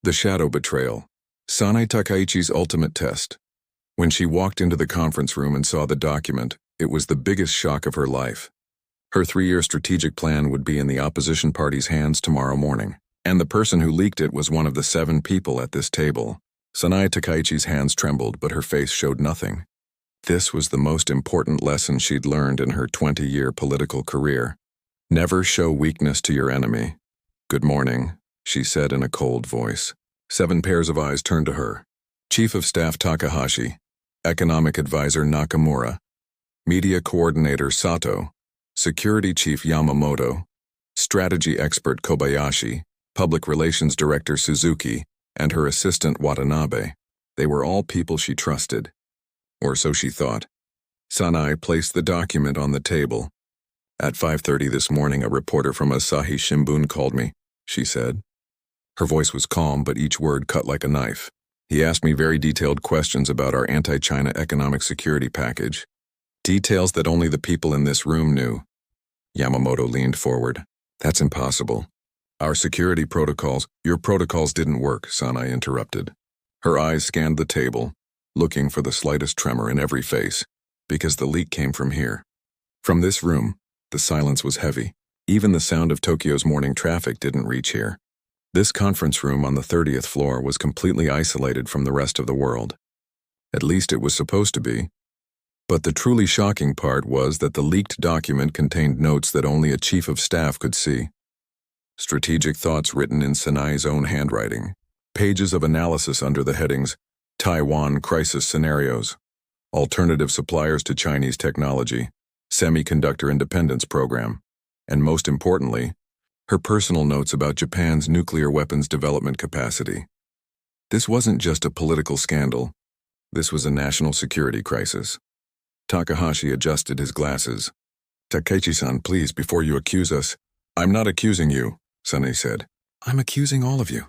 The Shadow Betrayal. Sanae Takaichi's ultimate test. When she walked into the conference room and saw the document, it was the biggest shock of her life. Her 3-year strategic plan would be in the opposition party's hands tomorrow morning, and the person who leaked it was one of the 7 people at this table. Sanae Takaichi's hands trembled, but her face showed nothing. This was the most important lesson she'd learned in her 20-year political career. Never show weakness to your enemy. "Good morning," she said in a cold voice. 7 pairs of eyes turned to her. Chief of Staff Takahashi, Economic Advisor Nakamura, Media Coordinator Sato, Security Chief Yamamoto, Strategy Expert Kobayashi, Public Relations Director Suzuki, and her assistant Watanabe. They were all people she trusted. Or so she thought. Sanae placed the document on the table. "At 5:30 this morning, a reporter from Asahi Shimbun called me," she said. Her voice was calm, but each word cut like a knife. "He asked me very detailed questions about our anti-China economic security package. Details that only the people in this room knew." Yamamoto leaned forward. "That's impossible. Our security protocols—" "Your protocols didn't work," Sanae interrupted. Her eyes scanned the table, looking for the slightest tremor in every face, because the leak came from here. From this room, the silence was heavy. Even the sound of Tokyo's morning traffic didn't reach here. This conference room on the 30th floor was completely isolated from the rest of the world. At least it was supposed to be. But the truly shocking part was that the leaked document contained notes that only a chief of staff could see. Strategic thoughts written in Sanae's own handwriting. Pages of analysis under the headings, "Taiwan Crisis Scenarios," "Alternative Suppliers to Chinese Technology," "Semiconductor Independence Program," and most importantly, her personal notes about Japan's nuclear weapons development capacity. This wasn't just a political scandal. This was a national security crisis. Takahashi adjusted his glasses. "Takaichi-san, please, before you accuse us—" "I'm not accusing you," Sanae said. "I'm accusing all of you."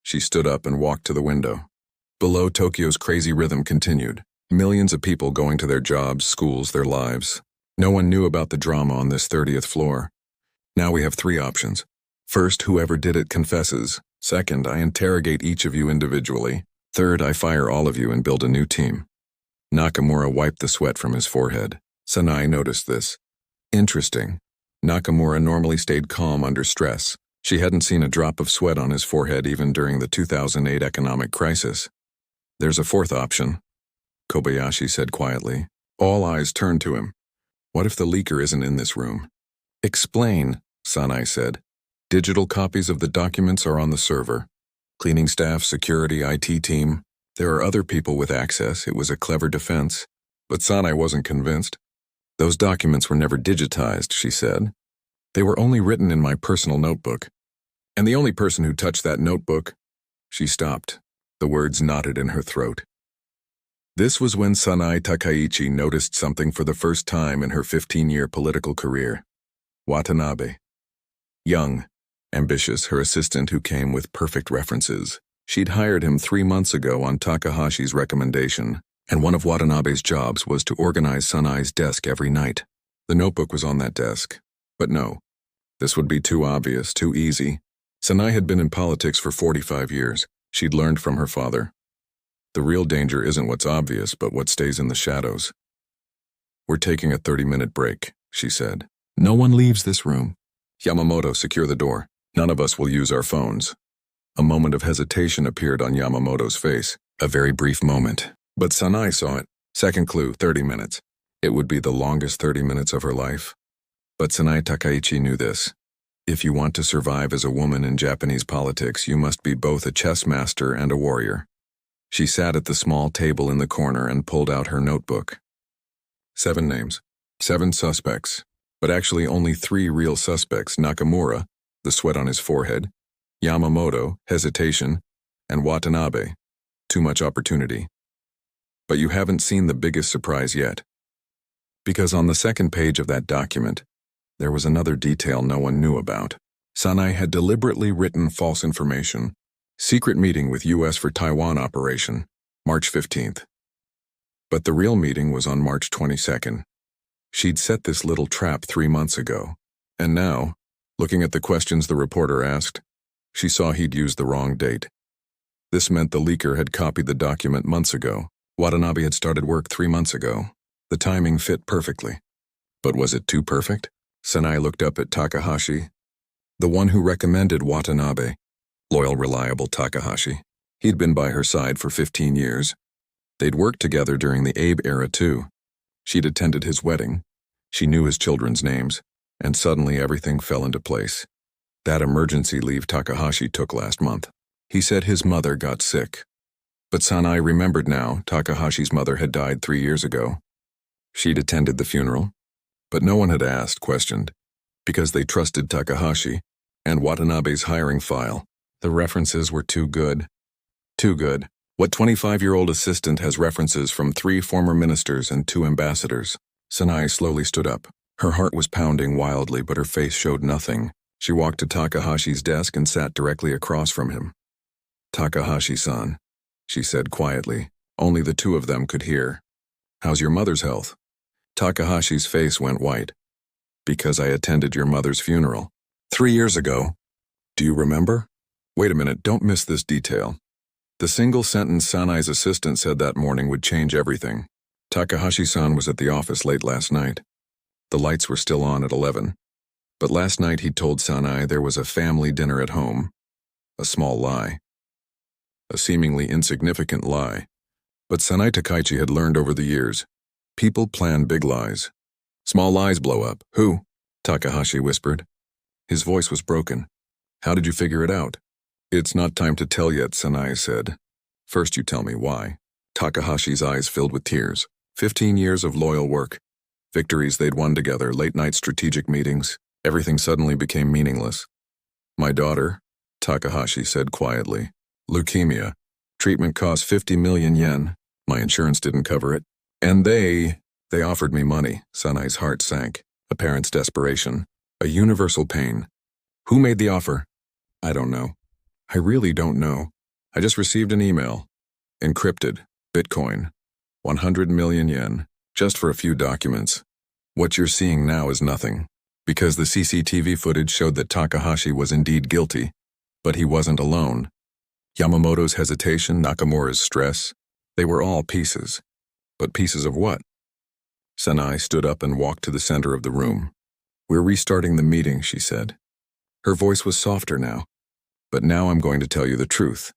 She stood up and walked to the window. Below, Tokyo's crazy rhythm continued. Millions of people going to their jobs, schools, their lives. No one knew about the drama on this 30th floor. Now we have 3 options. First, whoever did it confesses. Second, I interrogate each of you individually. Third, I fire all of you and build a new team. Nakamura wiped the sweat from his forehead. Sanae noticed this. Interesting. Nakamura normally stayed calm under stress. She hadn't seen a drop of sweat on his forehead even during the 2008 economic crisis. "There's a 4th option," Kobayashi said quietly. All eyes turned to him. "What if the leaker isn't in this room?" "Explain," Sanae said. "Digital copies of the documents are on the server. Cleaning staff, security, IT team. There are other people with access. It was a clever defense." But Sanae wasn't convinced. "Those documents were never digitized," she said. "They were only written in my personal notebook. And the only person who touched that notebook—" She stopped. The words knotted in her throat. This was when Sanae Takaichi noticed something for the first time in her 15-year political career. Watanabe. Young, ambitious, her assistant who came with perfect references. She'd hired him 3 months ago on Takahashi's recommendation, and one of Watanabe's jobs was to organize Sanae's desk every night. The notebook was on that desk. But no, this would be too obvious, too easy. Sanae had been in politics for 45 years. She'd learned from her father. The real danger isn't what's obvious, but what stays in the shadows. "We're taking a 30-minute break," she said. "No one leaves this room. Yamamoto, secure the door. None of us will use our phones." A moment of hesitation appeared on Yamamoto's face. A very brief moment. But Sanae saw it. Second clue, 30 minutes. It would be the longest 30 minutes of her life. But Sanae Takaichi knew this. If you want to survive as a woman in Japanese politics, you must be both a chess master and a warrior. She sat at the small table in the corner and pulled out her notebook. 7 names. 7 suspects. But actually only 3 real suspects: Nakamura, the sweat on his forehead; Yamamoto, hesitation; and Watanabe, too much opportunity. But you haven't seen the biggest surprise yet. Because on the second page of that document, there was another detail no one knew about. Sanae had deliberately written false information. Secret meeting with U.S. for Taiwan operation, March 15th. But the real meeting was on March 22nd. She'd set this little trap 3 months ago. And now, looking at the questions the reporter asked, she saw he'd used the wrong date. This meant the leaker had copied the document months ago. Watanabe had started work 3 months ago. The timing fit perfectly. But was it too perfect? Sanai looked up at Takahashi, the one who recommended Watanabe. Loyal, reliable Takahashi. He'd been by her side for 15 years. They'd worked together during the Abe era too. She'd attended his wedding. She knew his children's names. And suddenly everything fell into place. That emergency leave Takahashi took last month. He said his mother got sick. But Sanai remembered now Takahashi's mother had died 3 years ago. She'd attended the funeral, but no one had asked, questioned, because they trusted Takahashi and Watanabe's hiring file. The references were too good. Too good. What 25-year-old assistant has references from 3 former ministers and 2 ambassadors? Sanai slowly stood up. Her heart was pounding wildly, but her face showed nothing. She walked to Takahashi's desk and sat directly across from him. "Takahashi-san," she said quietly. Only the 2 of them could hear. "How's your mother's health?" Takahashi's face went white. "Because I attended your mother's funeral. 3 years ago. Do you remember?" "Wait a minute, don't miss this detail." The single sentence Sanai's assistant said that morning would change everything. Takahashi-san was at the office late last night. The lights were still on at 11. But last night he told Sanai there was a family dinner at home. A small lie. A seemingly insignificant lie. But Sanai Takaichi had learned over the years. People plan big lies. Small lies blow up. "Who?" Takahashi whispered. His voice was broken. "How did you figure it out?" "It's not time to tell yet," Sanai said. "First you tell me why." Takahashi's eyes filled with tears. 15 years of loyal work. Victories they'd won together, late-night strategic meetings. Everything suddenly became meaningless. "My daughter," Takahashi said quietly. "Leukemia. Treatment cost 50 million yen. My insurance didn't cover it. And they offered me money." Sanai's heart sank. A parent's desperation. A universal pain. "Who made the offer?" "I don't know. I really don't know. I just received an email. Encrypted. Bitcoin. 100 million yen. Just for a few documents. What you're seeing now is nothing. Because the CCTV footage showed that Takahashi was indeed guilty. But he wasn't alone. Yamamoto's hesitation, Nakamura's stress. They were all pieces. But pieces of what?" Sanai stood up and walked to the center of the room. "We're restarting the meeting," she said. Her voice was softer now. "But now I'm going to tell you the truth."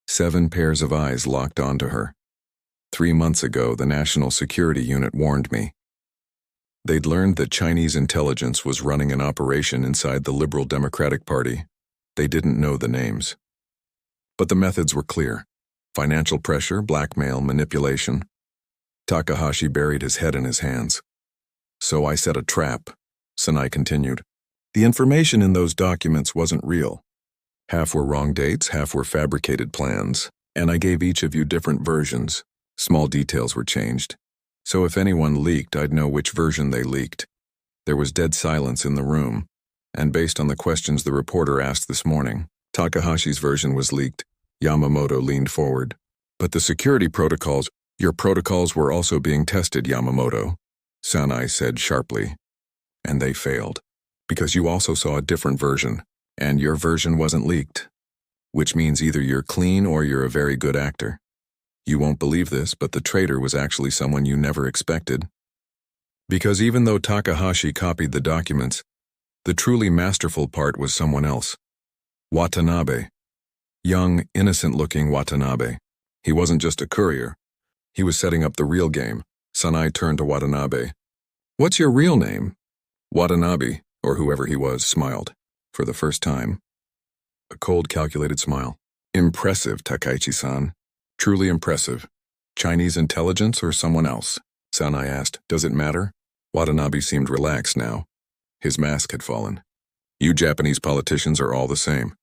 7 pairs of eyes locked onto her. 3 months ago, the National Security Unit warned me. They'd learned that Chinese intelligence was running an operation inside the Liberal Democratic Party. They didn't know the names. But the methods were clear. Financial pressure, blackmail, manipulation. Takahashi buried his head in his hands. "So I set a trap," Sanai continued. "The information in those documents wasn't real. Half were wrong dates, half were fabricated plans, and I gave each of you different versions. Small details were changed. So if anyone leaked, I'd know which version they leaked." There was dead silence in the room, and based on the questions the reporter asked this morning, Takahashi's version was leaked. Yamamoto leaned forward. "But the security protocols, your protocols were also being tested, Yamamoto," Sanai said sharply. "And they failed. Because you also saw a different version, and your version wasn't leaked. Which means either you're clean or you're a very good actor. You won't believe this, but the traitor was actually someone you never expected. Because even though Takahashi copied the documents, the truly masterful part was someone else. Watanabe. Young, innocent-looking Watanabe. He wasn't just a courier. He was setting up the real game." Sanai turned to Watanabe. "What's your real name?" Watanabe, or whoever he was, smiled. For the first time. A cold, calculated smile. "Impressive, Takaichi-san. Truly impressive. Chinese intelligence or someone else?" Sanai asked. "Does it matter?" Watanabe seemed relaxed now. His mask had fallen. "You Japanese politicians are all the same.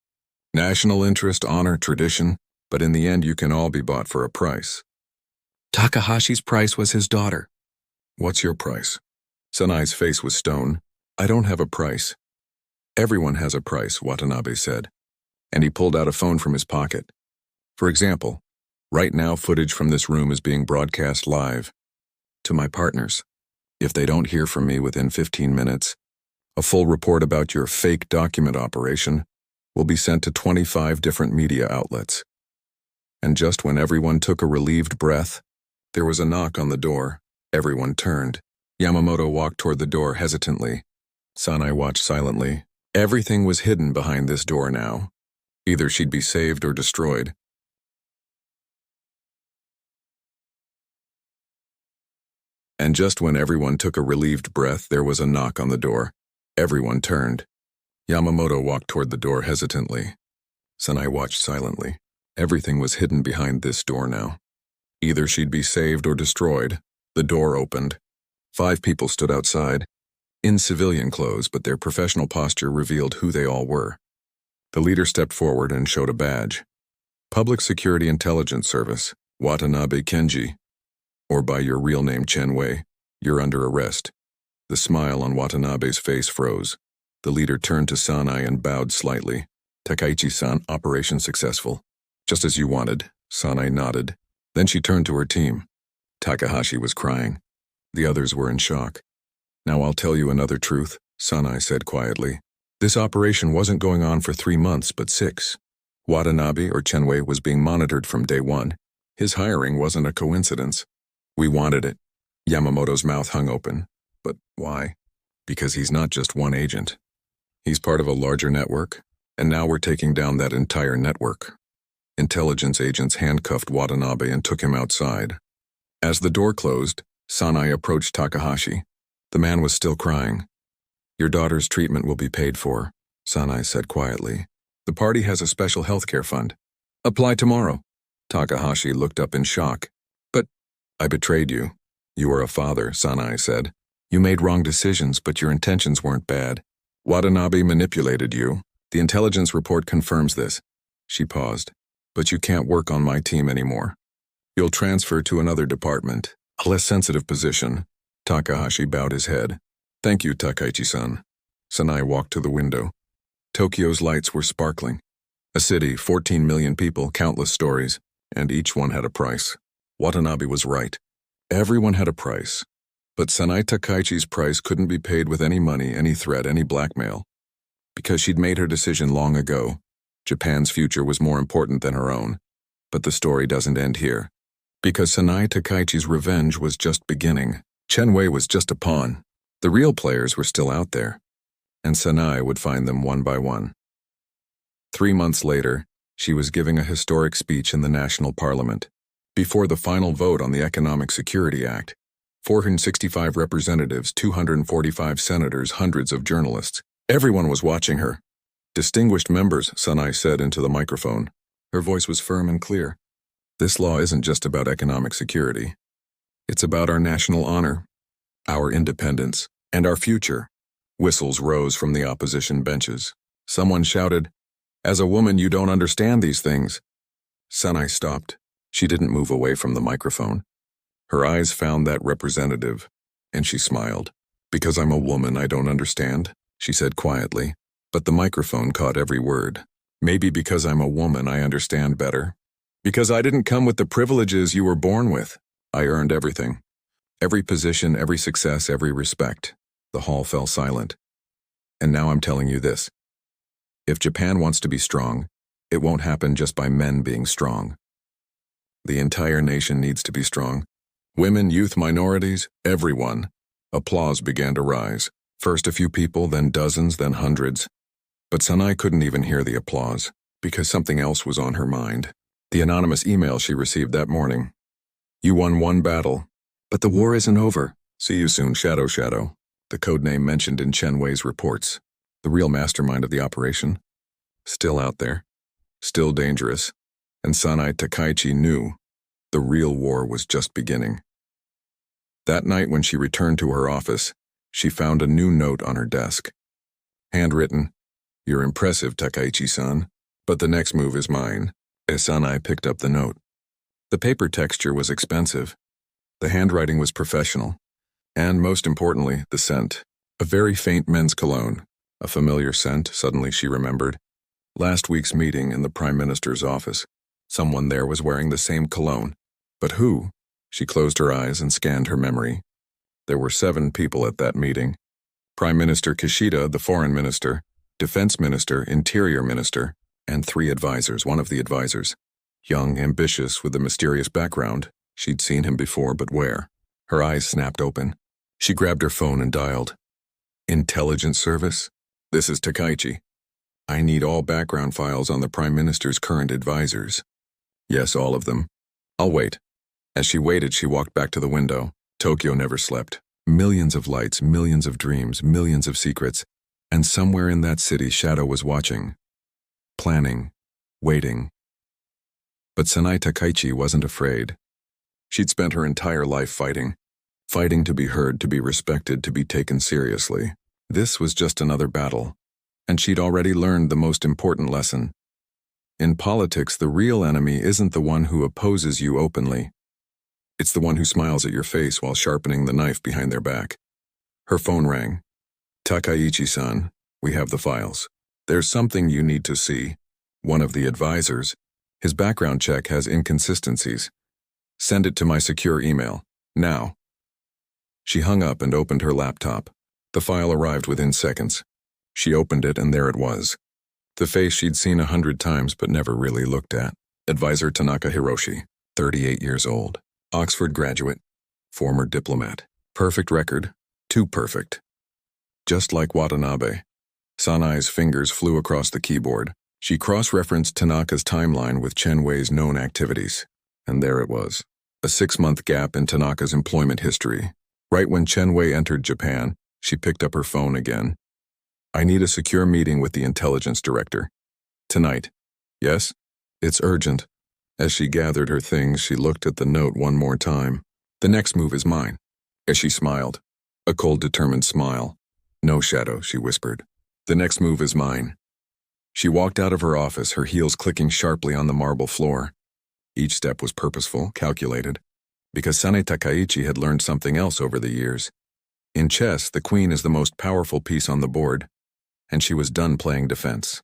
National interest, honor, tradition, but in the end you can all be bought for a price." "Takahashi's price was his daughter." "What's your price?" Sanai's face was stone. "I don't have a price." "Everyone has a price," Watanabe said. And he pulled out a phone from his pocket. "For example, right now footage from this room is being broadcast live. To my partners. If they don't hear from me within 15 minutes, a full report about your fake document operation will be sent to 25 different media outlets. And just when everyone took a relieved breath, there was a knock on the door. Everyone turned. Yamamoto walked toward the door hesitantly. Sanai watched silently. Everything was hidden behind this door now. Either she'd be saved or destroyed. And just when everyone took a relieved breath, there was a knock on the door. Everyone turned. Yamamoto walked toward the door hesitantly. Sanai watched silently. Everything was hidden behind this door now. Either she'd be saved or destroyed. The door opened. 5 people stood outside, in civilian clothes, but their professional posture revealed who they all were. The leader stepped forward and showed a badge. Public Security Intelligence Service, Watanabe Kenji. Or by your real name, Chen Wei, you're under arrest. The smile on Watanabe's face froze. The leader turned to Sanai and bowed slightly. Takaichi-san, operation successful. Just as you wanted, Sanai nodded. Then she turned to her team. Takahashi was crying. The others were in shock. Now I'll tell you another truth, Sanai said quietly. This operation wasn't going on for 3 months, but 6. Watanabe, or Chen Wei, was being monitored from day 1. His hiring wasn't a coincidence. We wanted it. Yamamoto's mouth hung open. But why? Because he's not just one agent. He's part of a larger network, and now we're taking down that entire network. Intelligence agents handcuffed Watanabe and took him outside. As the door closed, Sanai approached Takahashi. The man was still crying. Your daughter's treatment will be paid for, Sanai said quietly. The party has a special healthcare fund. Apply tomorrow. Takahashi looked up in shock. But I betrayed you. You are a father, Sanai said. You made wrong decisions, but your intentions weren't bad. Watanabe manipulated you. The intelligence report confirms this. She paused. But you can't work on my team anymore. You'll transfer to another department, a less sensitive position. Takahashi bowed his head. Thank you, Takaichi-san. Sanai walked to the window. Tokyo's lights were sparkling. A city, 14 million people, countless stories, and each one had a price. Watanabe was right. Everyone had a price. But Sanai Takaichi's price couldn't be paid with any money, any threat, any blackmail. Because she'd made her decision long ago. Japan's future was more important than her own. But the story doesn't end here. Because Sanai Takaichi's revenge was just beginning. Chen Wei was just a pawn. The real players were still out there. And Sanai would find them one by one. 3 months later, she was giving a historic speech in the National Parliament. Before the final vote on the Economic Security Act, 465 representatives, 245 senators, hundreds of journalists. Everyone was watching her. Distinguished members, Sanai said into the microphone. Her voice was firm and clear. This law isn't just about economic security. It's about our national honor, our independence, and our future. Whistles rose from the opposition benches. Someone shouted, As a woman, you don't understand these things. Sanai stopped. She didn't move away from the microphone. Her eyes found that representative, and she smiled. Because I'm a woman, I don't understand, she said quietly. But the microphone caught every word. Maybe because I'm a woman, I understand better. Because I didn't come with the privileges you were born with. I earned everything. Every position, every success, every respect. The hall fell silent. And now I'm telling you this. If Japan wants to be strong, it won't happen just by men being strong. The entire nation needs to be strong. Women, youth, minorities, everyone. Applause began to rise. First a few people, then dozens, then hundreds. But Sanai couldn't even hear the applause, because something else was on her mind. The anonymous email she received that morning. You won one battle, but the war isn't over. See you soon, Shadow Shadow, the codename mentioned in Chen Wei's reports. The real mastermind of the operation. Still out there. Still dangerous. And Sanai Takaichi knew the real war was just beginning. That night when she returned to her office, she found a new note on her desk. Handwritten, You're impressive, Takaichi-san, but the next move is mine. As Sanai picked up the note. The paper texture was expensive. The handwriting was professional. And most importantly, the scent. A very faint men's cologne. A familiar scent, suddenly she remembered. Last week's meeting in the Prime Minister's office. Someone there was wearing the same cologne. But who? She closed her eyes and scanned her memory. There were 7 people at that meeting. Prime Minister Kishida, the Foreign Minister, Defense Minister, Interior Minister, and 3 advisors, one of the advisors. Young, ambitious, with a mysterious background. She'd seen him before, but where? Her eyes snapped open. She grabbed her phone and dialed. Intelligence Service? This is Takaichi. I need all background files on the Prime Minister's current advisors. Yes, all of them. I'll wait. As she waited, she walked back to the window. Tokyo never slept. Millions of lights, millions of dreams, millions of secrets. And somewhere in that city, Shadow was watching. Planning. Waiting. But Sanai Takaichi wasn't afraid. She'd spent her entire life fighting. Fighting to be heard, to be respected, to be taken seriously. This was just another battle. And she'd already learned the most important lesson. In politics, the real enemy isn't the one who opposes you openly. It's the one who smiles at your face while sharpening the knife behind their back. Her phone rang. Takaichi-san, we have the files. There's something you need to see. One of the advisors. His background check has inconsistencies. Send it to my secure email. Now. She hung up and opened her laptop. The file arrived within seconds. She opened it and there it was. The face she'd seen 100 times but never really looked at. Advisor Tanaka Hiroshi, 38 years old. Oxford graduate. Former diplomat. Perfect record. Too perfect. Just like Watanabe. Sanai's fingers flew across the keyboard. She cross-referenced Tanaka's timeline with Chen Wei's known activities. And there it was. A 6-month gap in Tanaka's employment history. Right when Chen Wei entered Japan, she picked up her phone again. I need a secure meeting with the intelligence director. Tonight. Yes? It's urgent. As she gathered her things, she looked at the note one more time. The next move is mine. As she smiled. A cold, determined smile. No, Shadow, she whispered. The next move is mine. She walked out of her office, her heels clicking sharply on the marble floor. Each step was purposeful, calculated. Because Sanai Takaichi had learned something else over the years. In chess, the queen is the most powerful piece on the board. And she was done playing defense.